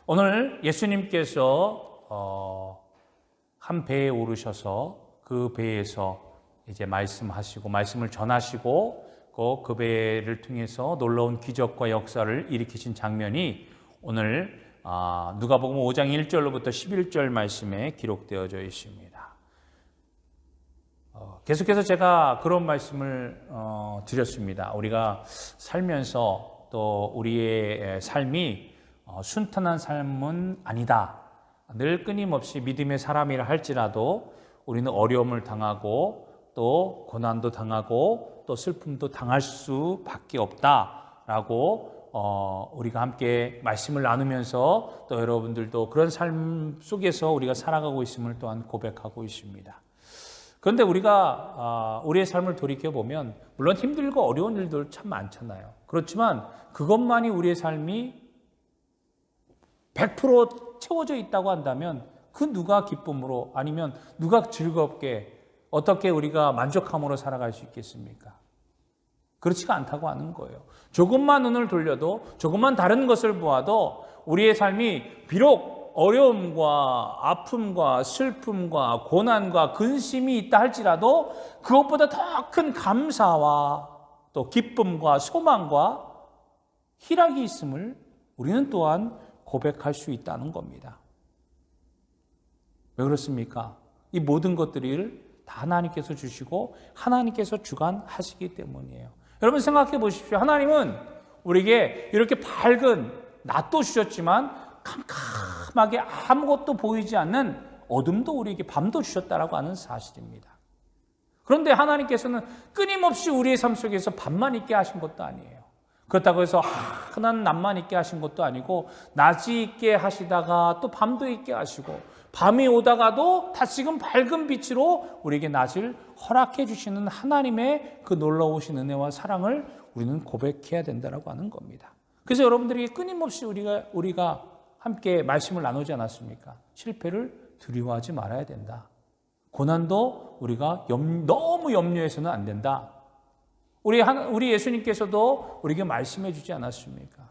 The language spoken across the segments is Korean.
오늘 예수님께서 한 배에 오르셔서 그 배에서 이제 말씀하시고 말씀을 전하시고 그 배를 통해서 놀라운 기적과 역사를 일으키신 장면이 오늘 누가복음 5장 1절로부터 11절 말씀에 기록되어져 있습니다. 계속해서 제가 그런 말씀을 드렸습니다. 우리가 살면서 또 우리의 삶이 순탄한 삶은 아니다. 늘 끊임없이 믿음의 사람이라 할지라도 우리는 어려움을 당하고 또 고난도 당하고 또 슬픔도 당할 수밖에 없다라고 우리가 함께 말씀을 나누면서 또 여러분들도 그런 삶 속에서 우리가 살아가고 있음을 또한 고백하고 있습니다. 그런데 우리가 우리의 삶을 돌이켜보면 물론 힘들고 어려운 일들 참 많잖아요. 그렇지만 그것만이 우리의 삶이 100% 채워져 있다고 한다면 그 누가 기쁨으로 아니면 누가 즐겁게 어떻게 우리가 만족함으로 살아갈 수 있겠습니까? 그렇지가 않다고 하는 거예요. 조금만 눈을 돌려도 조금만 다른 것을 보아도 우리의 삶이 비록 어려움과 아픔과 슬픔과 고난과 근심이 있다 할지라도 그것보다 더 큰 감사와 또 기쁨과 소망과 희락이 있음을 우리는 또한 고백할 수 있다는 겁니다. 왜 그렇습니까? 이 모든 것들을 다 하나님께서 주시고 하나님께서 주관하시기 때문이에요. 여러분 생각해 보십시오. 하나님은 우리에게 이렇게 밝은 낮도 주셨지만 캄캄하게 아무것도 보이지 않는 어둠도 우리에게 밤도 주셨다라고 하는 사실입니다. 그런데 하나님께서는 끊임없이 우리의 삶 속에서 밤만 있게 하신 것도 아니에요. 그렇다고 해서 흔한 낮만 있게 하신 것도 아니고 낮이 있게 하시다가 또 밤도 있게 하시고 밤이 오다가도 다시금 밝은 빛으로 우리에게 낮을 허락해 주시는 하나님의 그 놀라우신 은혜와 사랑을 우리는 고백해야 된다라고 하는 겁니다. 그래서 여러분들이 끊임없이 우리가 함께 말씀을 나누지 않았습니까? 실패를 두려워하지 말아야 된다. 고난도 우리가 너무 염려해서는 안 된다. 우리 예수님께서도 우리에게 말씀해 주지 않았습니까?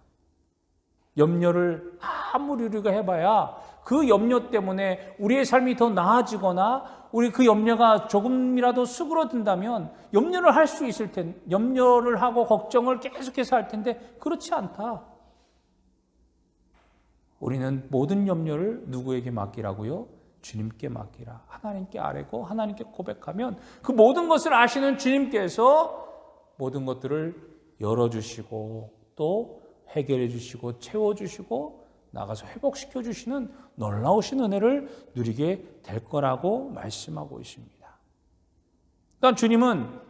염려를 아무리 우리가 해봐야 그 염려 때문에 우리의 삶이 더 나아지거나 우리 그 염려가 조금이라도 수그러든다면 염려를 할 수 있을 텐데 염려를 하고 걱정을 계속해서 할 텐데 그렇지 않다. 우리는 모든 염려를 누구에게 맡기라고요? 주님께 맡기라. 하나님께 아뢰고 하나님께 고백하면 그 모든 것을 아시는 주님께서 모든 것들을 열어주시고 또 해결해 주시고 채워주시고 나가서 회복시켜 주시는 놀라우신 은혜를 누리게 될 거라고 말씀하고 있습니다. 그러니까 주님은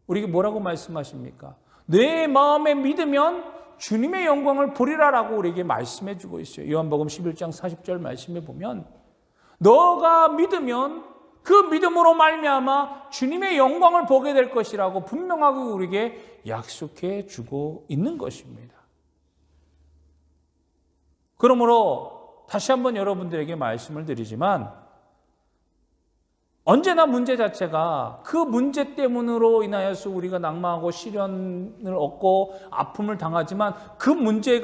우리에게 뭐라고 말씀하십니까? 내 마음에 믿으면 주님의 영광을 보리라라고 우리에게 말씀해 주고 있어요. 요한복음 11장 40절 말씀에 보면 너가 믿으면 그 믿음으로 말미암아 주님의 영광을 보게 될 것이라고 분명하게 우리에게 약속해 주고 있는 것입니다. 그러므로 다시 한번 여러분들에게 말씀을 드리지만 언제나 문제 자체가 그 문제 때문으로 인하여서 우리가 낭망하고 시련을 얻고 아픔을 당하지만 그 문제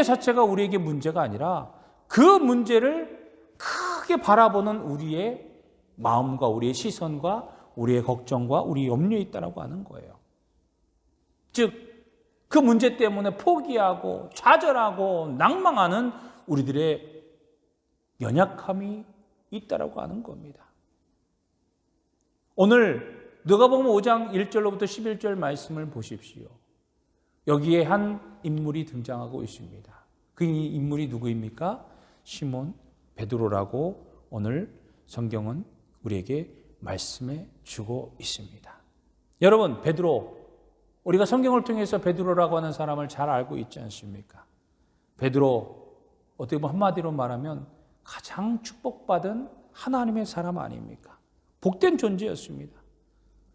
자체가 우리에게 문제가 아니라 그 문제를 크게 바라보는 우리의 마음과 우리의 시선과 우리의 걱정과 우리의 염려에 있다라고 하는 거예요. 즉 그 문제 때문에 포기하고 좌절하고 낭망하는 우리들의 연약함이 있다라고 하는 겁니다. 오늘 누가복음 5장 1절로부터 11절 말씀을 보십시오. 여기에 한 인물이 등장하고 있습니다. 그 인물이 누구입니까? 시몬 베드로라고 오늘 성경은 우리에게 말씀해 주고 있습니다. 여러분, 베드로, 우리가 성경을 통해서 베드로라고 하는 사람을 잘 알고 있지 않습니까? 베드로, 어떻게 보면 한마디로 말하면 가장 축복받은 하나님의 사람 아닙니까? 복된 존재였습니다.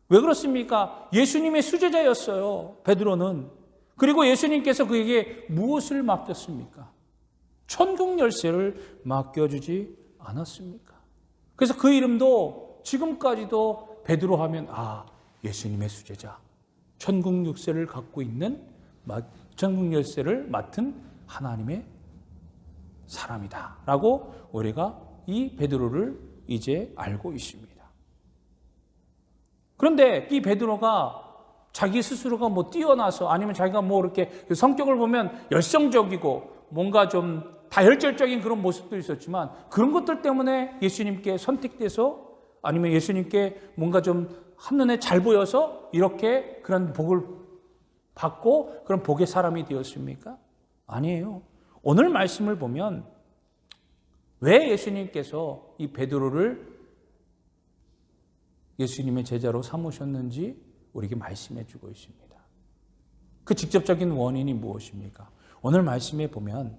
왜 그렇습니까? 예수님의 수제자였어요, 베드로는. 그리고 예수님께서 그에게 무엇을 맡겼습니까? 천국 열쇠를 맡겨주지 않았습니까? 그래서 그 이름도 지금까지도 베드로 하면 예수님의 수제자, 천국 열쇠를 갖고 있는 천국 열쇠를 맡은 하나님의 사람이다 라고 우리가 이 베드로를 이제 알고 있습니다. 그런데 이 베드로가 자기 스스로가 뭐 뛰어나서 아니면 자기가 뭐 이렇게 성격을 보면 열성적이고 뭔가 좀 다혈질적인 그런 모습도 있었지만 그런 것들 때문에 예수님께 선택돼서 아니면 예수님께 뭔가 좀 한눈에 잘 보여서 이렇게 그런 복을 받고 그런 복의 사람이 되었습니까? 아니에요. 오늘 말씀을 보면 왜 예수님께서 이 베드로를 예수님의 제자로 삼으셨는지 우리에게 말씀해 주고 있습니다. 그 직접적인 원인이 무엇입니까? 오늘 말씀에 보면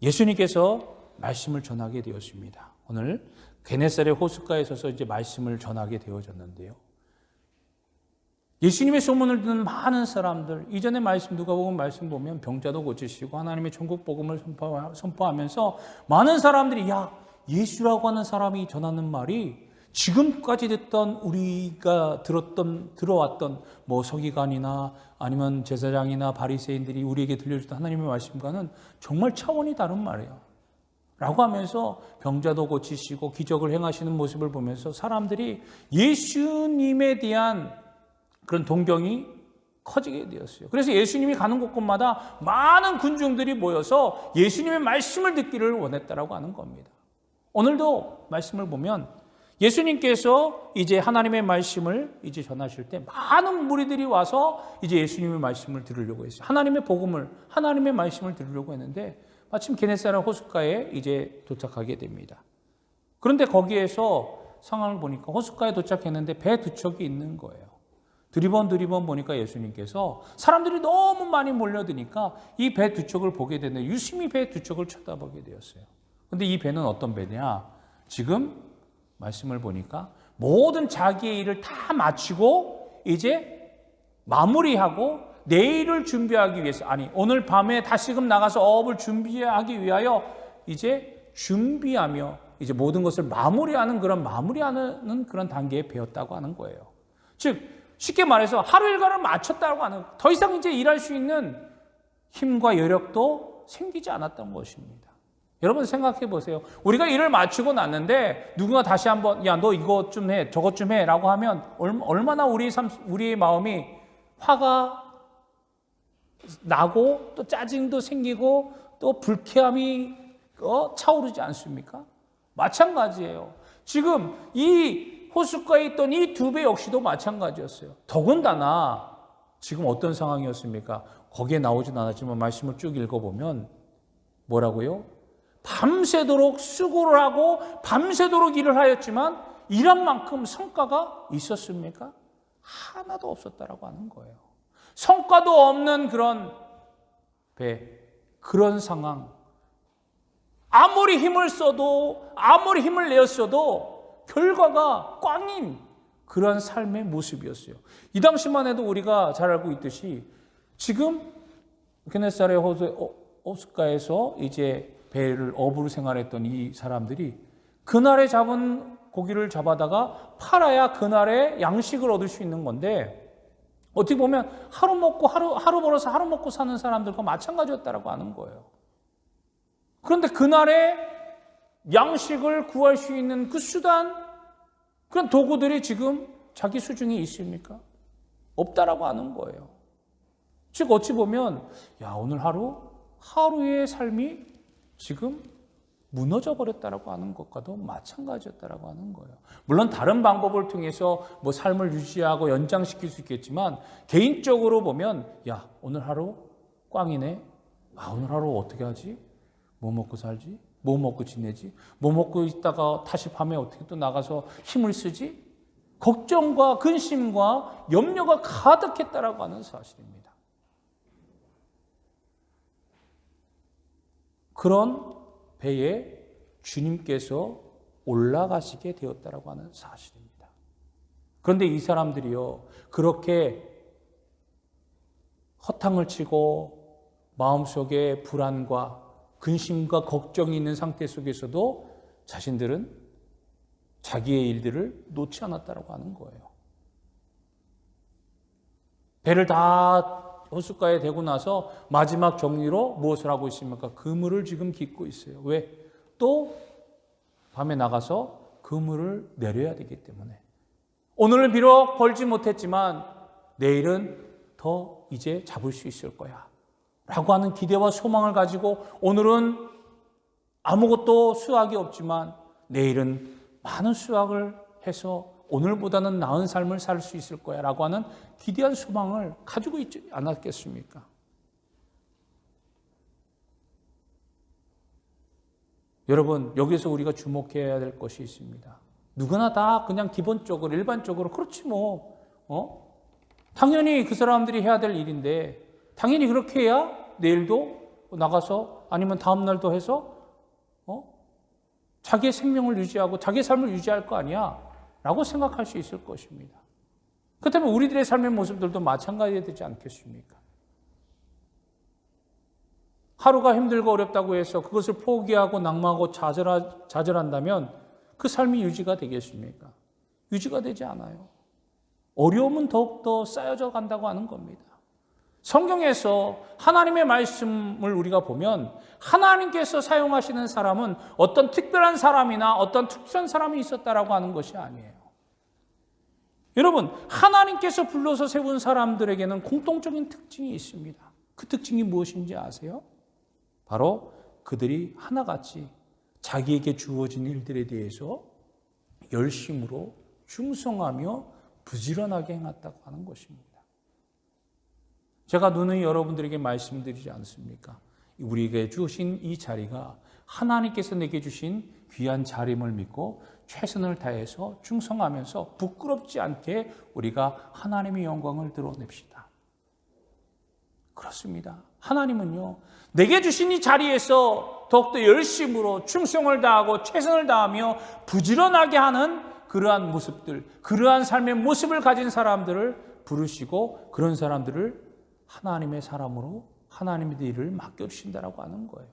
예수님께서 말씀을 전하게 되었습니다. 오늘 게네사렛 호숫가에 서서 이제 말씀을 전하게 되어졌는데요. 예수님의 소문을 듣는 많은 사람들, 이전에 말씀 누가복음 말씀 보면 병자도 고치시고 하나님의 천국 복음을 선포하면서 많은 사람들이 야, 예수라고 하는 사람이 전하는 말이 지금까지 듣던 우리가 들어왔던 뭐 서기관이나 아니면 제사장이나 바리새인들이 우리에게 들려주던 하나님의 말씀과는 정말 차원이 다른 말이에요. 라고 하면서 병자도 고치시고 기적을 행하시는 모습을 보면서 사람들이 예수님에 대한 그런 동경이 커지게 되었어요. 그래서 예수님이 가는 곳곳마다 많은 군중들이 모여서 예수님의 말씀을 듣기를 원했다라고 하는 겁니다. 오늘도 말씀을 보면 예수님께서 이제 하나님의 말씀을 이제 전하실 때 많은 무리들이 와서 이제 예수님의 말씀을 들으려고 했어요. 하나님의 복음을, 하나님의 말씀을 들으려고 했는데 마침 게네사렛 호숫가에 이제 도착하게 됩니다. 그런데 거기에서 상황을 보니까 호숫가에 도착했는데 배 두 척이 있는 거예요. 두리번 보니까 예수님께서 사람들이 너무 많이 몰려드니까 이 배 두 척을 보게 됐는데 유심히 배 두 척을 쳐다보게 되었어요. 그런데 이 배는 어떤 배냐? 지금 말씀을 보니까 모든 자기의 일을 다 마치고 이제 마무리하고 내일을 준비하기 위해서, 아니 오늘 밤에 다시금 나가서 어업을 준비하기 위하여 이제 준비하며 이제 모든 것을 마무리하는 그런 단계에 배웠다고 하는 거예요. 즉 쉽게 말해서 하루 일과를 마쳤다고 하는, 더 이상 이제 일할 수 있는 힘과 여력도 생기지 않았던 것입니다. 여러분 생각해 보세요. 우리가 일을 마치고 났는데 누군가 다시 한번 야, 너 이것 좀 해, 저것 좀 해 라고 하면 얼마나 우리의 마음이 화가 나고 또 짜증도 생기고 또 불쾌함이 차오르지 않습니까? 마찬가지예요. 지금 이 호숫가에 있던 이 두 배 역시도 마찬가지였어요. 더군다나 지금 어떤 상황이었습니까? 거기에 나오진 않았지만 말씀을 쭉 읽어보면 뭐라고요? 밤새도록 수고를 하고 밤새도록 일을 하였지만 일한 만큼 성과가 있었습니까? 하나도 없었다라고 하는 거예요. 성과도 없는 그런 배, 그런 상황. 아무리 힘을 써도 아무리 힘을 내었어도 결과가 꽝인 그런 삶의 모습이었어요. 이 당시만 해도 우리가 잘 알고 있듯이 지금 게네사렛 호숫가에서 이제 배를 어부로 생활했던 이 사람들이 그날에 잡은 고기를 잡아다가 팔아야 그날에 양식을 얻을 수 있는 건데 어떻게 보면 하루 벌어서 하루 먹고 사는 사람들과 마찬가지였다라고 하는 거예요. 그런데 그날에 양식을 구할 수 있는 그 수단, 그런 도구들이 지금 자기 수중에 있습니까? 없다라고 하는 거예요. 즉 어찌 보면 오늘 하루의 삶이 지금 무너져 버렸다라고 하는 것과도 마찬가지였다라고 하는 거예요. 물론 다른 방법을 통해서 뭐 삶을 유지하고 연장시킬 수 있겠지만 개인적으로 보면 오늘 하루 꽝이네. 오늘 하루 어떻게 하지? 뭐 먹고 살지? 뭐 먹고 지내지? 뭐 먹고 있다가 다시 밤에 어떻게 또 나가서 힘을 쓰지? 걱정과 근심과 염려가 가득했다라고 하는 사실입니다. 그런 배에 주님께서 올라가시게 되었다라고 하는 사실입니다. 그런데 이 사람들이요, 그렇게 허탕을 치고 마음속에 불안과 근심과 걱정이 있는 상태 속에서도 자신들은 자기의 일들을 놓지 않았다라고 하는 거예요. 배를 다 호숫가에 대고 나서 마지막 정리로 무엇을 하고 있습니까? 그물을 지금 깃고 있어요. 왜? 또 밤에 나가서 그물을 내려야 되기 때문에. 오늘은 비록 벌지 못했지만 내일은 더 이제 잡을 수 있을 거야 라고 하는 기대와 소망을 가지고 오늘은 아무것도 수확이 없지만 내일은 많은 수확을 해서 오늘보다는 나은 삶을 살 수 있을 거야 라고 하는 기대한 소망을 가지고 있지 않았겠습니까? 여러분, 여기서 우리가 주목해야 될 것이 있습니다. 누구나 다 그냥 기본적으로 일반적으로 그렇지 당연히 그 사람들이 해야 될 일인데 당연히 그렇게 해야 내일도 나가서 아니면 다음 날도 해서 자기의 생명을 유지하고 자기의 삶을 유지할 거 아니야 라고 생각할 수 있을 것입니다. 그렇다면 우리들의 삶의 모습들도 마찬가지가 되지 않겠습니까? 하루가 힘들고 어렵다고 해서 그것을 포기하고 낙마하고 좌절한다면 그 삶이 유지가 되겠습니까? 유지가 되지 않아요. 어려움은 더욱더 쌓여져 간다고 하는 겁니다. 성경에서 하나님의 말씀을 우리가 보면 하나님께서 사용하시는 사람은 어떤 특별한 사람이나 어떤 특수한 사람이 있었다라고 하는 것이 아니에요. 여러분, 하나님께서 불러서 세운 사람들에게는 공통적인 특징이 있습니다. 그 특징이 무엇인지 아세요? 바로 그들이 하나같이 자기에게 주어진 일들에 대해서 열심으로 충성하며 부지런하게 행했다고 하는 것입니다. 제가 누누이 여러분들에게 말씀드리지 않습니까? 우리에게 주신 이 자리가 하나님께서 내게 주신 귀한 자림을 믿고 최선을 다해서 충성하면서 부끄럽지 않게 우리가 하나님의 영광을 드러냅시다. 그렇습니다. 하나님은요, 내게 주신 이 자리에서 더욱더 열심으로 충성을 다하고 최선을 다하며 부지런하게 하는 그러한 모습들, 그러한 삶의 모습을 가진 사람들을 부르시고 그런 사람들을 하나님의 사람으로 하나님의 일을 맡겨주신다라고 하는 거예요.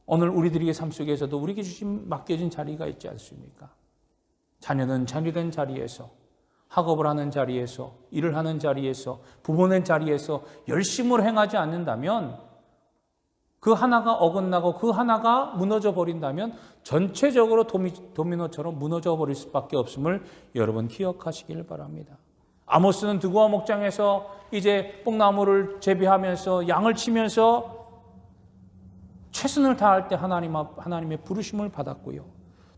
오늘 우리들의 삶 속에서도 우리에게 맡겨진 자리가 있지 않습니까? 자녀는 자녀된 자리에서, 학업을 하는 자리에서, 일을 하는 자리에서, 부모된 자리에서 열심으로 행하지 않는다면 그 하나가 어긋나고 그 하나가 무너져 버린다면 전체적으로 도미노처럼 무너져 버릴 수밖에 없음을 여러분 기억하시길 바랍니다. 아모스는 두고와 목장에서 이제 뽕나무를 재배하면서 양을 치면서 최선을 다할 때 하나님의 부르심을 받았고요.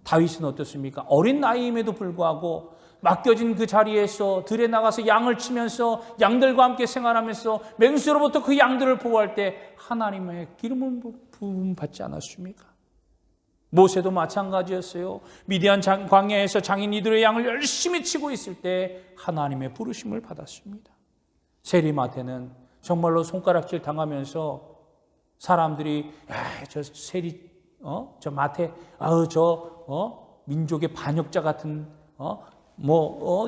다윗은 어떻습니까? 어린 나이임에도 불구하고 맡겨진 그 자리에서 들에 나가서 양을 치면서 양들과 함께 생활하면서 맹수로부터 그 양들을 보호할 때 하나님의 기름을 부음 받지 않았습니까? 모세도 마찬가지였어요. 미디안 광야에서 장인 이들의 양을 열심히 치고 있을 때 하나님의 부르심을 받았습니다. 세리마태는 정말로 손가락질 당하면서 사람들이 저 세리 저 마태 민족의 반역자 같은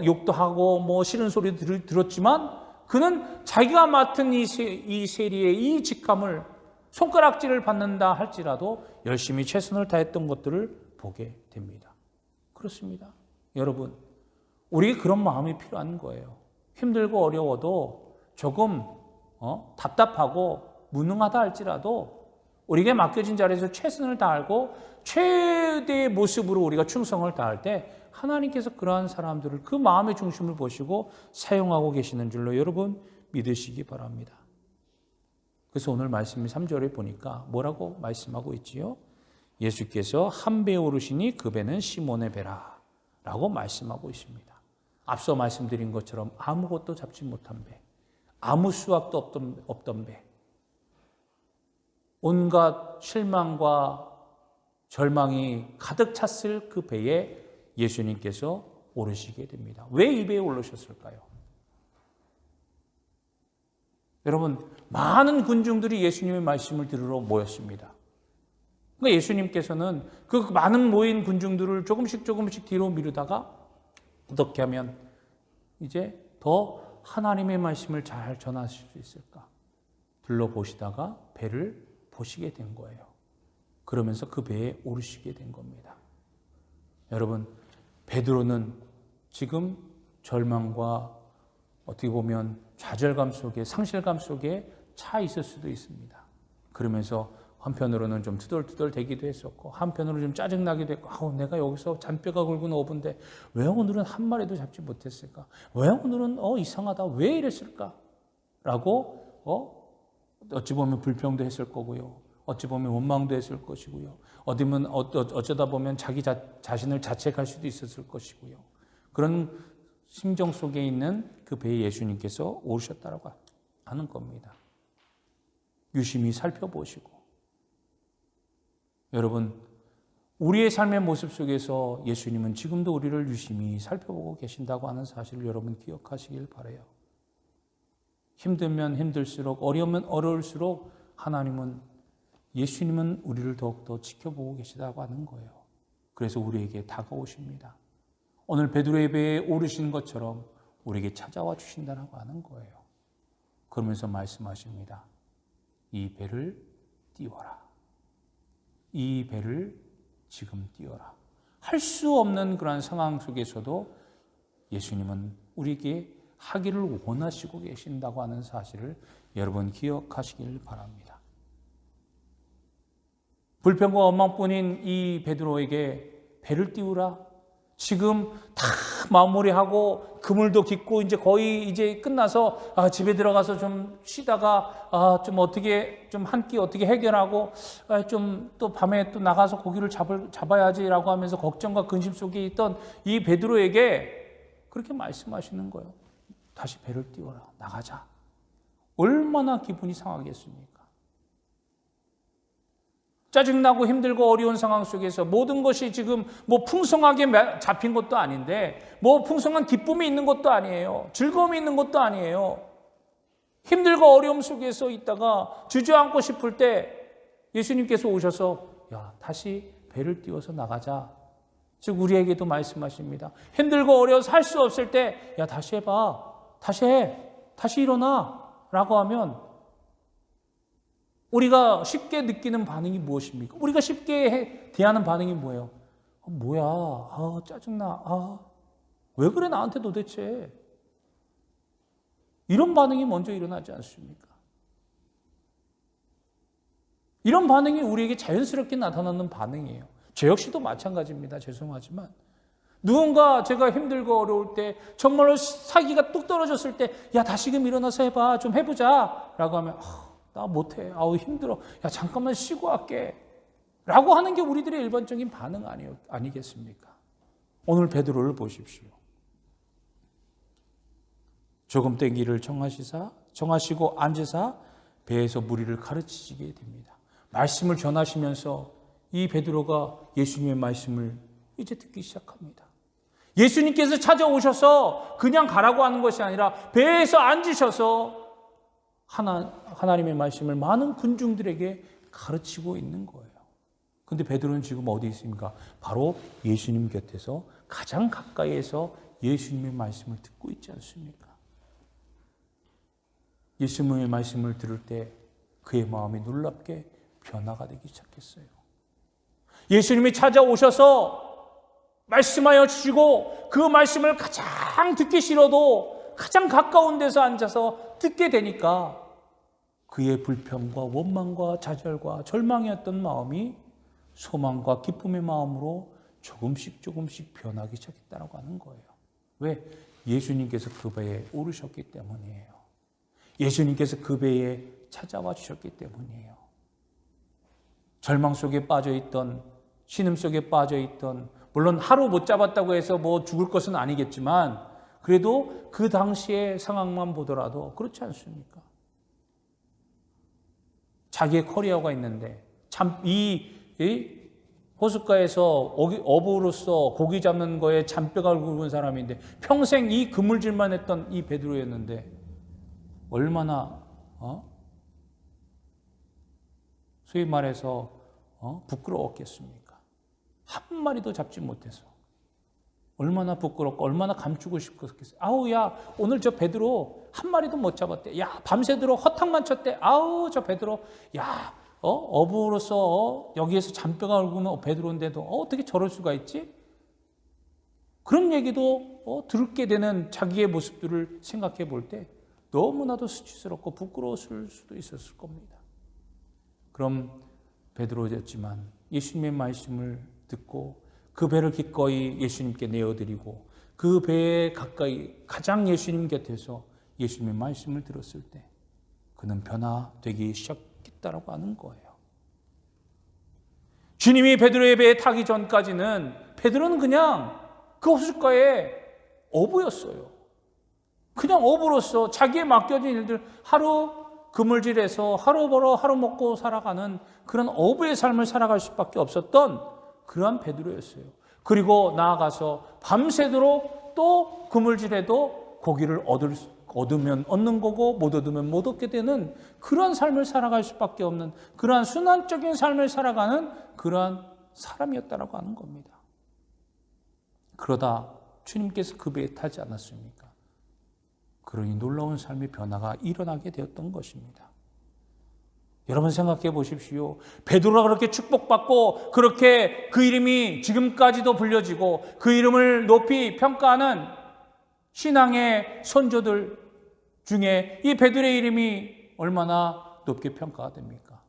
욕도 하고 싫은 소리 들었지만 그는 자기가 맡은 이 세리의 이 직함을 손가락질을 받는다 할지라도 열심히 최선을 다했던 것들을 보게 됩니다. 그렇습니다. 여러분, 우리에게 그런 마음이 필요한 거예요. 힘들고 어려워도 조금 답답하고 무능하다 할지라도 우리에게 맡겨진 자리에서 최선을 다하고 최대의 모습으로 우리가 충성을 다할 때 하나님께서 그러한 사람들을 그 마음의 중심을 보시고 사용하고 계시는 줄로 여러분 믿으시기 바랍니다. 그래서 오늘 말씀 3절에 보니까 뭐라고 말씀하고 있지요? 예수께서 한 배에 오르시니 그 배는 시몬의 배라 라고 말씀하고 있습니다. 앞서 말씀드린 것처럼 아무것도 잡지 못한 배, 아무 수확도 없던 배, 온갖 실망과 절망이 가득 찼을 그 배에 예수님께서 오르시게 됩니다. 왜 이 배에 올르셨을까요? 여러분, 많은 군중들이 예수님의 말씀을 들으러 모였습니다. 그러니까 예수님께서는 그 많은 모인 군중들을 조금씩 뒤로 미루다가 어떻게 하면 이제 더 하나님의 말씀을 잘 전하실 수 있을까? 둘러보시다가 배를 보시게 된 거예요. 그러면서 그 배에 오르시게 된 겁니다. 여러분, 베드로는 지금 절망과 어떻게 보면 좌절감 속에, 상실감 속에 차 있을 수도 있습니다. 그러면서 한편으로는 좀 투덜투덜 대기도 했었고, 한편으로는 좀 짜증나기도 했고, 내가 여기서 잔뼈가 굵은 어부인데 왜 오늘은 한 마리도 잡지 못했을까? 왜 오늘은 이상하다. 왜 이랬을까? 라고 어찌 보면 불평도 했을 거고요. 어찌 보면 원망도 했을 것이고요. 어쩌다 보면 자기 자신을 자책할 수도 있었을 것이고요. 그런 심정 속에 있는 그 배에 예수님께서 오르셨다라고 하는 겁니다. 유심히 살펴보시고, 여러분, 우리의 삶의 모습 속에서 예수님은 지금도 우리를 유심히 살펴보고 계신다고 하는 사실을 여러분 기억하시길 바라요. 힘들면 힘들수록, 어려우면 어려울수록 예수님은 우리를 더욱더 지켜보고 계시다고 하는 거예요. 그래서 우리에게 다가오십니다. 오늘 베드로의 배에 오르신 것처럼 우리에게 찾아와 주신다고 하는 거예요. 그러면서 말씀하십니다. 이 배를 띄워라. 이 배를 지금 띄워라. 할 수 없는 그런 상황 속에서도 예수님은 우리에게 하기를 원하시고 계신다고 하는 사실을 여러분 기억하시길 바랍니다. 불평과 원망뿐인 이 베드로에게 배를 띄우라. 지금 다 마무리하고 그물도 깃고 이제 거의 이제 끝나서 집에 들어가서 좀 쉬다가 좀 어떻게 좀 한 끼 어떻게 해결하고 좀 또 밤에 또 나가서 고기를 잡아야지라고 하면서 걱정과 근심 속에 있던 이 베드로에게 그렇게 말씀하시는 거예요. 다시 배를 띄워라. 나가자. 얼마나 기분이 상하겠습니까? 짜증나고 힘들고 어려운 상황 속에서 모든 것이 지금 풍성하게 잡힌 것도 아닌데 풍성한 기쁨이 있는 것도 아니에요. 즐거움이 있는 것도 아니에요. 힘들고 어려움 속에서 있다가 주저앉고 싶을 때 예수님께서 오셔서 다시 배를 띄워서 나가자. 즉 우리에게도 말씀하십니다. 힘들고 어려워서 할 수 없을 때 다시 해봐. 다시 해. 다시 일어나. 라고 하면 우리가 쉽게 느끼는 반응이 무엇입니까? 우리가 쉽게 대하는 반응이 뭐예요? 뭐야, 짜증나, 왜 그래 나한테 도대체? 이런 반응이 먼저 일어나지 않습니까? 이런 반응이 우리에게 자연스럽게 나타나는 반응이에요. 저 역시도 마찬가지입니다. 죄송하지만. 누군가 제가 힘들고 어려울 때, 정말로 사기가 뚝 떨어졌을 때, 다시금 일어나서 해봐, 좀 해보자 라고 하면 나 못해. 힘들어. 잠깐만 쉬고 할게. 라고 하는 게 우리들의 일반적인 반응 아니겠습니까? 오늘 베드로를 보십시오. 조금 땡기를 정하시고 앉으사 배에서 무리를 가르치시게 됩니다. 말씀을 전하시면서 이 베드로가 예수님의 말씀을 이제 듣기 시작합니다. 예수님께서 찾아오셔서 그냥 가라고 하는 것이 아니라 배에서 앉으셔서 하나님의 말씀을 많은 군중들에게 가르치고 있는 거예요. 그런데 베드로는 지금 어디 있습니까? 바로 예수님 곁에서 가장 가까이에서 예수님의 말씀을 듣고 있지 않습니까? 예수님의 말씀을 들을 때 그의 마음이 놀랍게 변화가 되기 시작했어요. 예수님이 찾아오셔서 말씀하여 주시고 그 말씀을 가장 듣기 싫어도 가장 가까운 데서 앉아서 듣게 되니까 그의 불평과 원망과 좌절과 절망이었던 마음이 소망과 기쁨의 마음으로 조금씩 변하기 시작했다고 하는 거예요. 왜? 예수님께서 그 배에 오르셨기 때문이에요. 예수님께서 그 배에 찾아와 주셨기 때문이에요. 절망 속에 빠져있던, 신음 속에 빠져있던, 물론 하루 못 잡았다고 해서 죽을 것은 아니겠지만 그래도 그 당시의 상황만 보더라도 그렇지 않습니까? 자기의 커리어가 있는데 참 이 호숫가에서 어부로서 고기 잡는 거에 잔뼈가 굵은 사람인데 평생 이 그물질만 했던 이 베드로였는데 얼마나 소위 말해서 부끄러웠겠습니까? 한 마리도 잡지 못해서 얼마나 부끄럽고 얼마나 감추고 싶었겠어요. 오늘 저 베드로 한 마리도 못 잡았대. 밤새도록 허탕만 쳤대. 저 베드로 어부로서 여기에서 잔뼈가 굵은 베드로인데도 어떻게 저럴 수가 있지? 그런 얘기도 드럽게 되는 자기의 모습들을 생각해 볼 때 너무나도 수치스럽고 부끄러웠을 수도 있었을 겁니다. 그럼 베드로였지만 예수님의 말씀을 듣고 그 배를 기꺼이 예수님께 내어드리고 그 배에 가까이 가장 예수님 곁에서 예수님의 말씀을 들었을 때 그는 변화되기 시작했다라고 하는 거예요. 주님이 베드로의 배에 타기 전까지는 베드로는 그냥 그 호숫가에 어부였어요. 그냥 어부로서 자기에 맡겨진 일들 하루 그물질에서 하루 벌어 하루 먹고 살아가는 그런 어부의 삶을 살아갈 수밖에 없었던 그러한 베드로였어요. 그리고 나아가서 밤새도록 또 그물질에도 고기를 얻으면 얻는 거고 못 얻으면 못 얻게 되는 그러한 삶을 살아갈 수밖에 없는 그러한 순환적인 삶을 살아가는 그러한 사람이었다라고 하는 겁니다. 그러다 주님께서 그 배에 타지 않았습니까? 그러니 놀라운 삶의 변화가 일어나게 되었던 것입니다. 여러분 생각해 보십시오. 베드로가 그렇게 축복받고 그렇게 그 이름이 지금까지도 불려지고 그 이름을 높이 평가하는 신앙의 선조들 중에 이 베드로의 이름이 얼마나 높게 평가가 됩니까?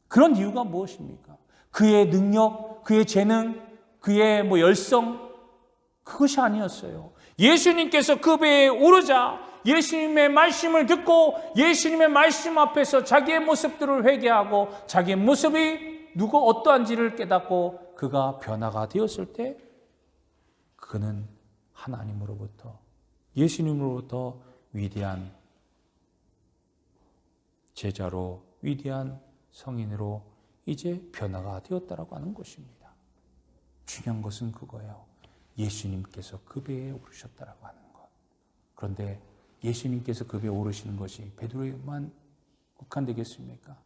그런 이유가 무엇입니까? 그의 능력, 그의 재능, 그의 열성, 그것이 아니었어요. 예수님께서 그 배에 오르자 예수님의 말씀을 듣고 예수님의 말씀 앞에서 자기의 모습들을 회개하고 자기의 모습이 누구 어떠한지를 깨닫고 그가 변화가 되었을 때 그는 하나님으로부터 예수님으로부터 위대한 제자로 위대한 성인으로 이제 변화가 되었다라고 하는 것입니다. 중요한 것은 그거예요. 예수님께서 그 배에 오르셨다라고 하는 것. 그런데 예수님께서 그 배에 오르시는 것이 베드로에만 국한되겠습니까?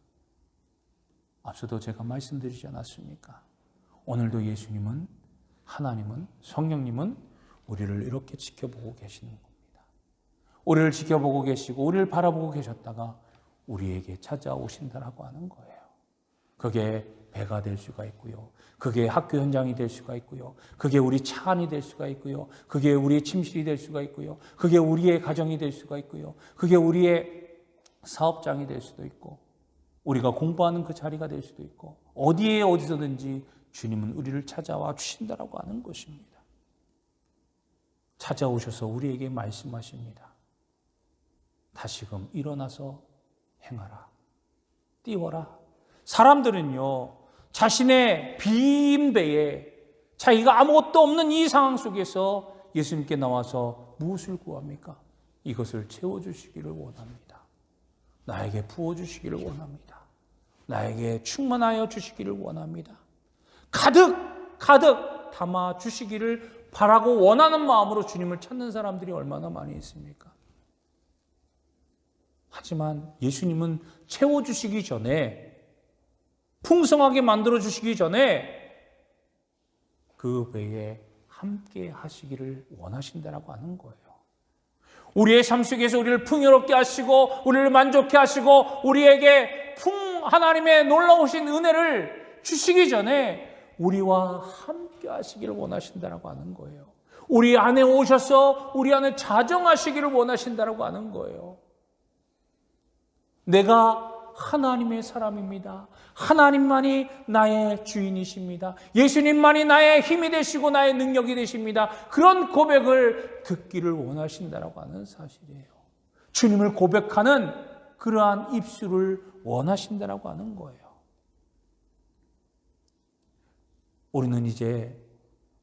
앞서도 제가 말씀드리지 않았습니까? 오늘도 예수님은, 하나님은, 성령님은 우리를 이렇게 지켜보고 계시는 겁니다. 우리를 지켜보고 계시고 우리를 바라보고 계셨다가 우리에게 찾아오신다라고 하는 거예요. 그게 배가 될 수가 있고요. 그게 학교 현장이 될 수가 있고요. 그게 우리 차 안이 될 수가 있고요. 그게 우리의 침실이 될 수가 있고요. 그게 우리의 가정이 될 수가 있고요. 그게 우리의 사업장이 될 수도 있고 우리가 공부하는 그 자리가 될 수도 있고 어디서든지 주님은 우리를 찾아와 주신다라고 하는 것입니다. 찾아오셔서 우리에게 말씀하십니다. 다시금 일어나서 행하라. 띄워라. 사람들은요, 자신의 빈 배에 자기가 아무것도 없는 이 상황 속에서 예수님께 나와서 무엇을 구합니까? 이것을 채워주시기를 원합니다. 나에게 부어주시기를 원합니다. 나에게 충만하여 주시기를 원합니다. 가득 담아주시기를 바라고 원하는 마음으로 주님을 찾는 사람들이 얼마나 많이 있습니까? 하지만 예수님은 채워주시기 전에 풍성하게 만들어주시기 전에 그 배에 함께 하시기를 원하신다라고 하는 거예요. 우리의 삶 속에서 우리를 풍요롭게 하시고 우리를 만족해 하시고 우리에게 하나님의 놀라우신 은혜를 주시기 전에 우리와 함께 하시기를 원하신다라고 하는 거예요. 우리 안에 오셔서 우리 안에 자정하시기를 원하신다라고 하는 거예요. 내가 하나님의 사람입니다. 하나님만이 나의 주인이십니다. 예수님만이 나의 힘이 되시고 나의 능력이 되십니다. 그런 고백을 듣기를 원하신다라고 하는 사실이에요. 주님을 고백하는 그러한 입술을 원하신다라고 하는 거예요. 우리는 이제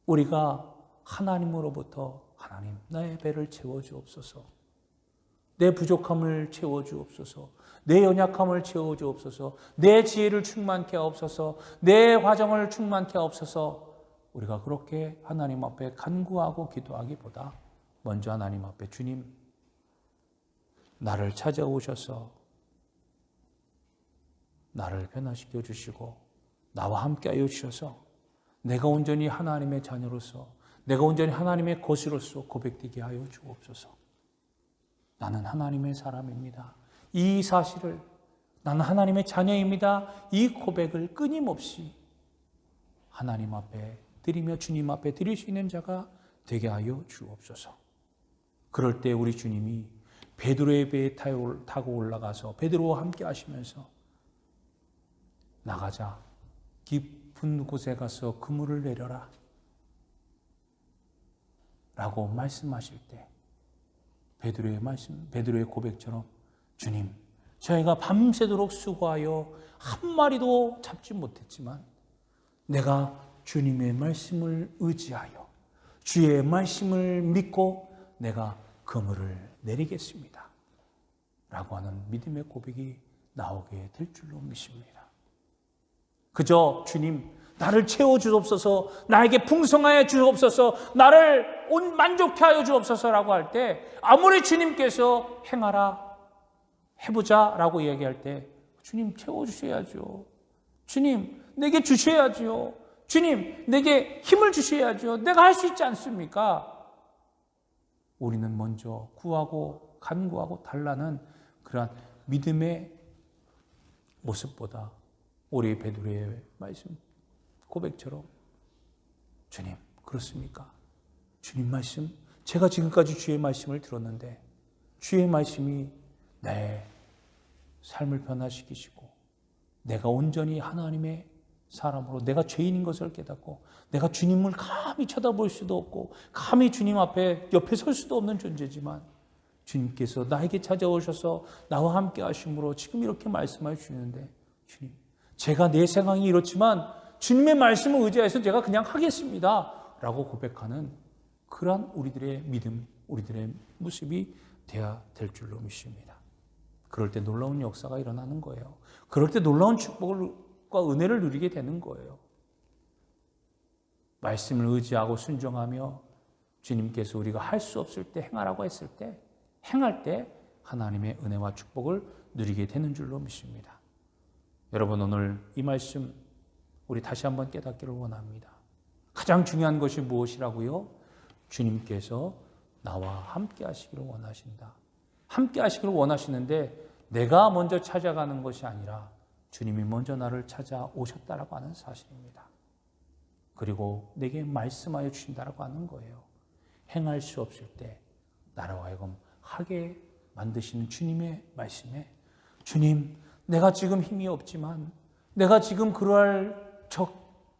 우리가 하나님으로부터 하나님 나의 배를 채워주옵소서, 내 부족함을 채워주옵소서, 내 연약함을 채워주옵소서, 내 지혜를 충만케 하옵소서, 내 화정을 충만케 하옵소서. 우리가 그렇게 하나님 앞에 간구하고 기도하기보다 먼저 하나님 앞에 주님, 나를 찾아오셔서 나를 변화시켜 주시고 나와 함께 하여 주셔서 내가 온전히 하나님의 자녀로서, 내가 온전히 하나님의 것으로서 고백되게 하여 주옵소서. 나는 하나님의 사람입니다. 이 사실을, 나는 하나님의 자녀입니다. 이 고백을 끊임없이 하나님 앞에 드리며 주님 앞에 드릴 수 있는 자가 되게 하여 주옵소서. 그럴 때 우리 주님이 베드로의 배에 타고 올라가서 베드로와 함께 하시면서 나가자, 깊은 곳에 가서 그물을 내려라 라고 말씀하실 때 베드로의 고백처럼 주님, 저희가 밤새도록 수고하여 한 마리도 잡지 못했지만 내가 주님의 말씀을 의지하여 주의 말씀을 믿고 내가 그물을 내리겠습니다 라고 하는 믿음의 고백이 나오게 될 줄로 믿습니다. 그저 주님, 나를 채워주옵소서, 나에게 풍성하여 주옵소서, 나를 만족케 하여 주옵소서라고 할 때 아무리 주님께서 행하라, 해보자 라고 이야기할 때 주님 채워주셔야죠. 주님 내게 주셔야죠. 주님 내게 힘을 주셔야죠. 내가 할 수 있지 않습니까? 우리는 먼저 구하고 간구하고 달라는 그러한 믿음의 모습보다 우리 베드로의 말씀 고백처럼 주님 그렇습니까? 주님 말씀, 제가 지금까지 주의 말씀을 들었는데 주의 말씀이 내 삶을 변화시키시고 내가 온전히 하나님의 사람으로 내가 죄인인 것을 깨닫고 내가 주님을 감히 쳐다볼 수도 없고 감히 주님 앞에 옆에 설 수도 없는 존재지만 주님께서 나에게 찾아오셔서 나와 함께 하심으로 지금 이렇게 말씀해 주시는데 주님, 제가 내 상황이 이렇지만 주님의 말씀을 의지해서 제가 그냥 하겠습니다 라고 고백하는 그러한 우리들의 믿음, 우리들의 모습이 되어야 될 줄로 믿습니다. 그럴 때 놀라운 역사가 일어나는 거예요. 그럴 때 놀라운 축복과 은혜를 누리게 되는 거예요. 말씀을 의지하고 순종하며 주님께서 우리가 할 수 없을 때 행하라고 했을 때 행할 때 하나님의 은혜와 축복을 누리게 되는 줄로 믿습니다. 여러분 오늘 이 말씀 우리 다시 한번 깨닫기를 원합니다. 가장 중요한 것이 무엇이라고요? 주님께서 나와 함께 하시기를 원하신다. 함께 하시기를 원하시는데 내가 먼저 찾아가는 것이 아니라 주님이 먼저 나를 찾아오셨다라고 하는 사실입니다. 그리고 내게 말씀하여 주신다라고 하는 거예요. 행할 수 없을 때 나로 하여금 하게 만드시는 주님의 말씀에 주님, 내가 지금 힘이 없지만 내가 지금 그럴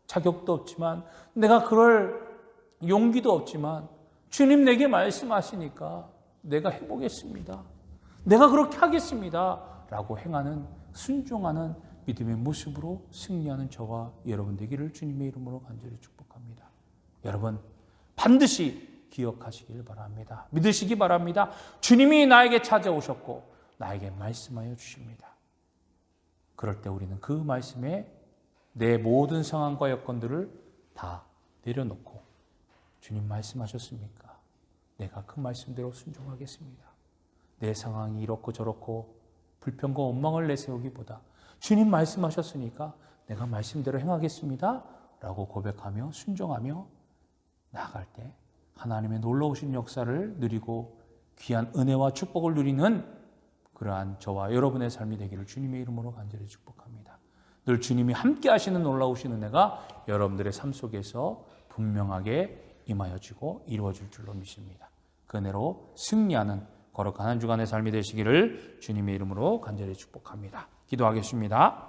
자격도 없지만 내가 그럴 용기도 없지만 주님 내게 말씀하시니까 내가 해보겠습니다. 내가 그렇게 하겠습니다. 라고 행하는 순종하는 믿음의 모습으로 승리하는 저와 여러분 되기를 주님의 이름으로 간절히 축복합니다. 여러분 반드시 기억하시길 바랍니다. 믿으시기 바랍니다. 주님이 나에게 찾아오셨고 나에게 말씀하여 주십니다. 그럴 때 우리는 그 말씀에 내 모든 상황과 여건들을 다 내려놓고 주님 말씀하셨습니까? 내가 그 말씀대로 순종하겠습니다. 내 상황이 이렇고 저렇고 불평과 원망을 내세우기보다 주님 말씀하셨으니까 내가 말씀대로 행하겠습니다 라고 고백하며 순종하며 나아갈 때 하나님의 놀라우신 역사를 누리고 귀한 은혜와 축복을 누리는 그러한 저와 여러분의 삶이 되기를 주님의 이름으로 간절히 축복합니다. 늘 주님이 함께 하시는 놀라우신 은혜가 여러분들의 삶 속에서 분명하게 임하여지고 이루어질 줄로 믿습니다. 그 은혜로 승리하는 거룩한 한 주간의 삶이 되시기를 주님의 이름으로 간절히 축복합니다. 기도하겠습니다.